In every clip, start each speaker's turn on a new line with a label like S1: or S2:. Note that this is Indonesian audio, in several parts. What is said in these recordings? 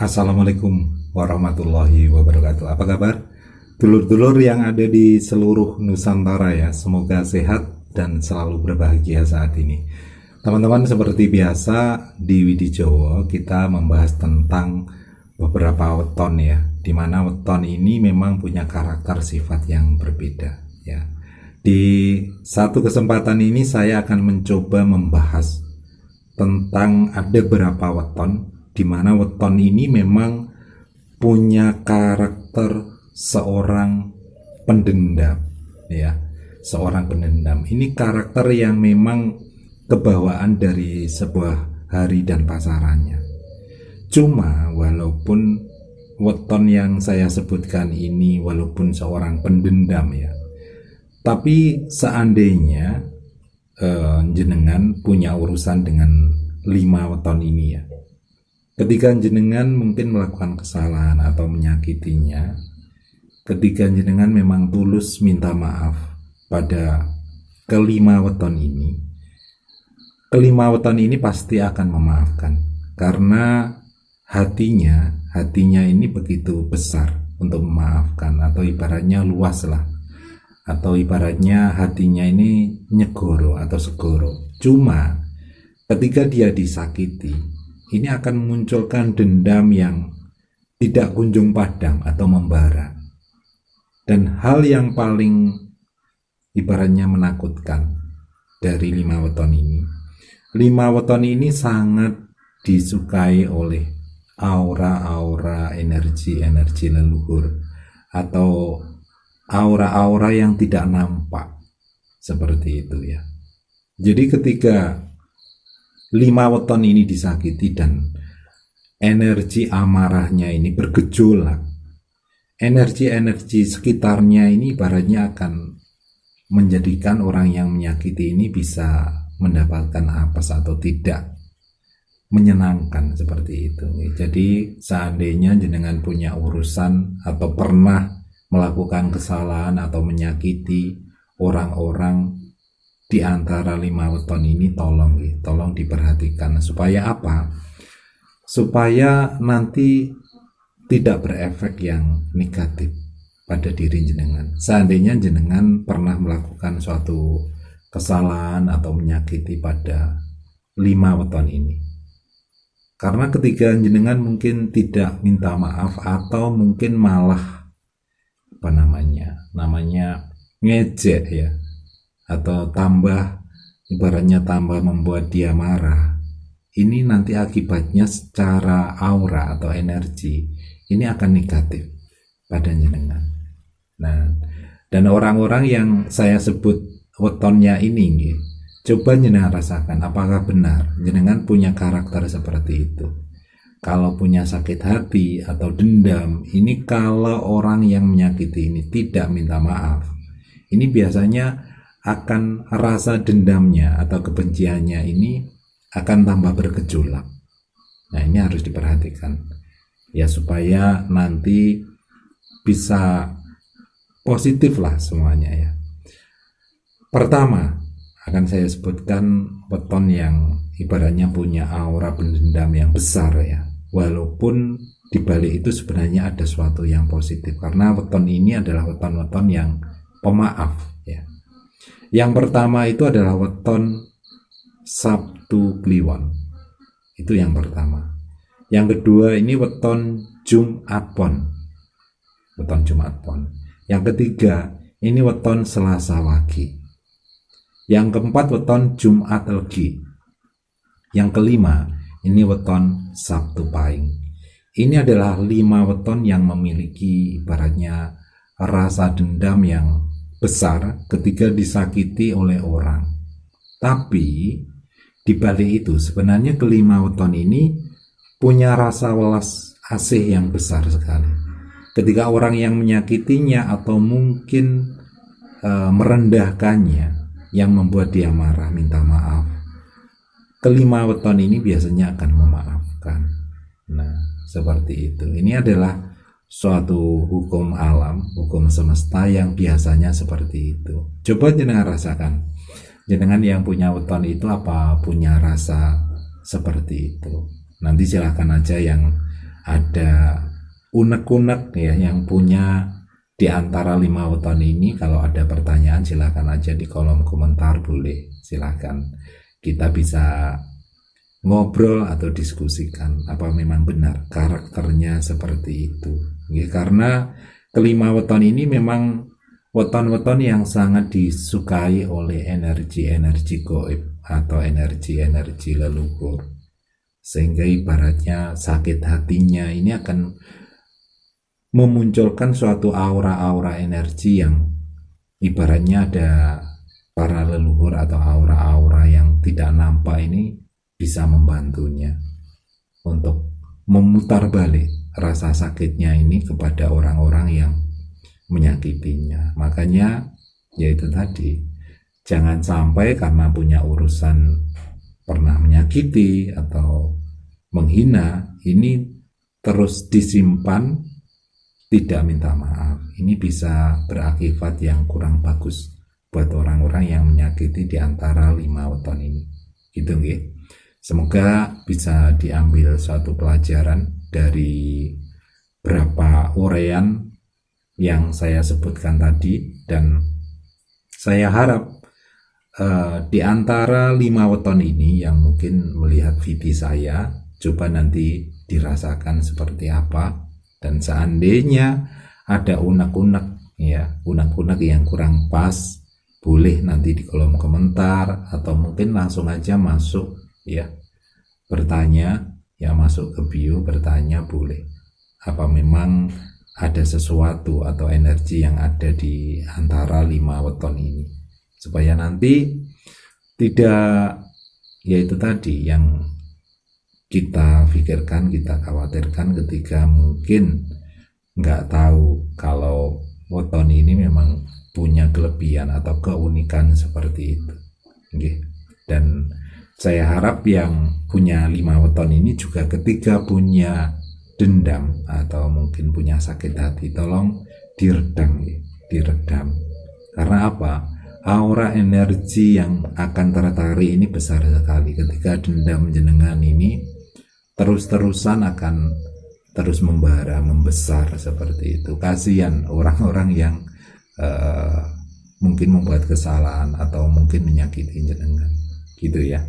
S1: Assalamualaikum warahmatullahi wabarakatuh. Apa kabar? Dulur-dulur yang ada di seluruh Nusantara ya. Semoga sehat dan selalu berbahagia saat ini. Teman-teman, seperti biasa di Widijowo kita membahas tentang beberapa weton ya. Dimana weton ini memang punya karakter sifat yang berbeda ya. Di satu kesempatan ini saya akan mencoba membahas tentang ada beberapa weton di mana weton ini memang punya karakter seorang pendendam ya, seorang pendendam. Ini karakter yang memang kebawaan dari sebuah hari dan pasarannya. Cuma walaupun weton yang saya sebutkan ini walaupun seorang pendendam ya, tapi seandainya jenengan punya urusan dengan 5 weton ini ya, ketika jenengan mungkin melakukan kesalahan atau menyakitinya, ketika jenengan memang tulus minta maaf pada kelima weton ini pasti akan memaafkan, karena hatinya ini begitu besar untuk memaafkan, atau ibaratnya luas lah, atau ibaratnya hatinya ini nyegoro atau segoro. Cuma ketika dia disakiti, ini akan memunculkan dendam yang tidak kunjung padam atau membara. Dan hal yang paling ibaratnya menakutkan dari 5 weton ini, 5 weton ini sangat disukai oleh aura-aura energi leluhur atau aura-aura yang tidak nampak, seperti itu ya. Jadi ketika 5 weton ini disakiti dan energi amarahnya ini bergejolak, energi sekitarnya ini ibaratnya akan menjadikan orang yang menyakiti ini bisa mendapatkan apes atau tidak menyenangkan, seperti itu. Jadi seandainya jenengan punya urusan atau pernah melakukan kesalahan atau menyakiti orang-orang di antara 5 weton ini, tolong diperhatikan. Supaya apa? Supaya nanti tidak berefek yang negatif pada diri jenengan. Seandainya jenengan pernah melakukan suatu kesalahan atau menyakiti pada 5 weton ini. Karena ketika jenengan mungkin tidak minta maaf atau mungkin malah namanya ngejek ya, atau ibaratnya tambah membuat dia marah, ini nanti akibatnya secara aura atau energi ini akan negatif pada jenengan. Nah, dan orang-orang yang saya sebut wetonnya ini, coba jenengan rasakan apakah benar jenengan punya karakter seperti itu. Kalau punya sakit hati atau dendam, ini kalau orang yang menyakiti ini tidak minta maaf, ini biasanya akan rasa dendamnya atau kebenciannya ini akan tambah bergejolak. Nah, ini harus diperhatikan ya, supaya nanti bisa positif lah semuanya ya. Pertama akan saya sebutkan weton yang ibaratnya punya aura pendendam yang besar ya, walaupun dibalik itu sebenarnya ada sesuatu yang positif, karena weton ini adalah weton-weton yang pemaaf ya. Yang pertama itu adalah weton Sabtu Kliwon. Itu yang pertama. Yang kedua ini weton Jumat Pon. Weton Jumat Pon. Yang ketiga ini weton Selasa Wage. Yang keempat weton Jumat Legi. Yang kelima ini weton Sabtu Pahing. Ini adalah 5 weton yang memiliki ibaratnya rasa dendam yang besar ketika disakiti oleh orang. Tapi di balik itu sebenarnya kelima weton ini punya rasa welas asih yang besar sekali. Ketika orang yang menyakitinya atau mungkin merendahkannya, yang membuat dia marah, minta maaf, kelima weton ini biasanya akan memaafkan. Nah, seperti itu. Ini adalah suatu hukum alam, hukum semesta yang biasanya seperti itu. Coba jenengan rasakan, jenengan yang punya weton itu apa punya rasa seperti itu? Nanti silahkan aja yang ada unek-unek ya yang punya di antara 5 weton ini. Kalau ada pertanyaan silakan aja di kolom komentar, boleh silakan, kita bisa ngobrol atau diskusikan apa memang benar karakternya seperti itu ya. Karena kelima weton ini memang weton-weton yang sangat disukai oleh energi-energi gaib atau energi-energi leluhur, sehingga ibaratnya sakit hatinya ini akan memunculkan suatu aura-aura energi yang ibaratnya ada para leluhur atau aura-aura yang tidak nampak ini bisa membantunya untuk memutar balik rasa sakitnya ini kepada orang-orang yang menyakitinya. Makanya yaitu tadi, jangan sampai karena punya urusan pernah menyakiti atau menghina ini terus disimpan, tidak minta maaf. Ini bisa berakibat yang kurang bagus buat orang-orang yang menyakiti di antara 5 weton ini. Gitu nggih. Semoga bisa diambil suatu pelajaran dari berapa uraian yang saya sebutkan tadi, dan saya harap di antara 5 weton ini yang mungkin melihat video saya, coba nanti dirasakan seperti apa. Dan seandainya ada unek-unek ya, unek-unek yang kurang pas, boleh nanti di kolom komentar atau mungkin langsung aja masuk ya, bertanya ya, masuk ke bio bertanya boleh. Apa memang ada sesuatu atau energi yang ada di antara 5 weton ini, supaya nanti tidak, yaitu tadi yang kita pikirkan, kita khawatirkan ketika mungkin nggak tahu kalau weton ini memang punya kelebihan atau keunikan seperti itu. Dan saya harap yang punya 5 weton ini juga ketika punya dendam atau mungkin punya sakit hati, tolong diredam. Karena apa? Aura energi yang akan tertarik ini besar sekali. Ketika dendam jenengan ini terus-terusan akan terus membara, membesar seperti itu. Kasihan orang-orang yang mungkin membuat kesalahan atau mungkin menyakiti jenengan, gitu ya.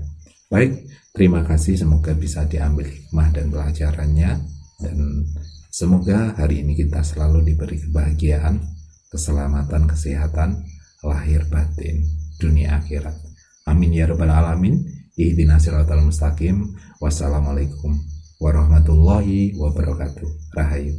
S1: Baik, terima kasih, semoga bisa diambil hikmah dan pelajarannya, dan semoga hari ini kita selalu diberi kebahagiaan, keselamatan, kesehatan, lahir batin, dunia akhirat. Amin ya rabbal alamin. Ihdinas siratal mustaqim. Wassalamualaikum warahmatullahi wabarakatuh. Rahayu.